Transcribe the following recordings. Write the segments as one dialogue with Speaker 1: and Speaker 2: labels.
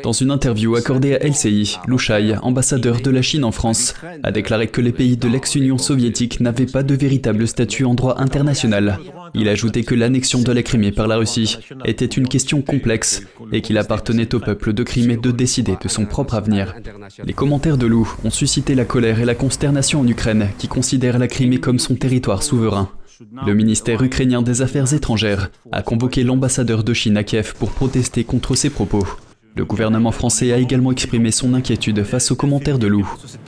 Speaker 1: Dans une interview accordée à LCI, Lu Shai, ambassadeur de la Chine en France, a déclaré que les pays de l'ex-Union soviétique n'avaient pas de véritable statut en droit international. Il a ajouté que l'annexion de la Crimée par la Russie était une question complexe et qu'il appartenait au peuple de Crimée de décider de son propre avenir. Les commentaires de Lu ont suscité la colère et la consternation en Ukraine, qui considère la Crimée comme son territoire souverain. Le ministère ukrainien des Affaires étrangères a convoqué l'ambassadeur de Chine à Kiev pour protester contre ces propos. Le gouvernement français a également exprimé son inquiétude face aux commentaires de Lu.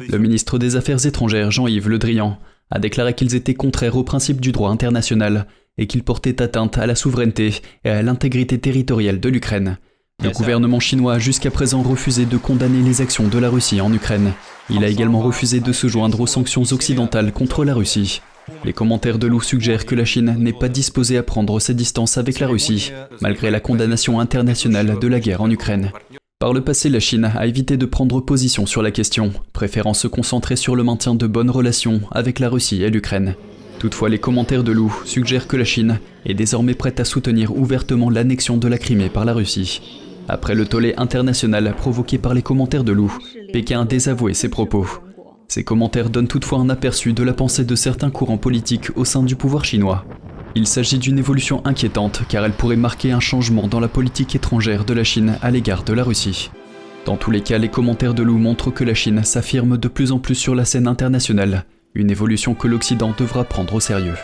Speaker 1: Le ministre des Affaires étrangères, Jean-Yves Le Drian, a déclaré qu'ils étaient contraires aux principes du droit international et qu'ils portaient atteinte à la souveraineté et à l'intégrité territoriale de l'Ukraine. Le gouvernement chinois a jusqu'à présent refusé de condamner les actions de la Russie en Ukraine. Il a également refusé de se joindre aux sanctions occidentales contre la Russie. Les commentaires de Lu suggèrent que la Chine n'est pas disposée à prendre ses distances avec la Russie, malgré la condamnation internationale de la guerre en Ukraine. Par le passé, la Chine a évité de prendre position sur la question, préférant se concentrer sur le maintien de bonnes relations avec la Russie et l'Ukraine. Toutefois, les commentaires de Lu suggèrent que la Chine est désormais prête à soutenir ouvertement l'annexion de la Crimée par la Russie. Après le tollé international provoqué par les commentaires de Lu, Pékin a désavoué ses propos. Ces commentaires donnent toutefois un aperçu de la pensée de certains courants politiques au sein du pouvoir chinois. Il s'agit d'une évolution inquiétante car elle pourrait marquer un changement dans la politique étrangère de la Chine à l'égard de la Russie. Dans tous les cas, les commentaires de Lu montrent que la Chine s'affirme de plus en plus sur la scène internationale, une évolution que l'Occident devra prendre au sérieux.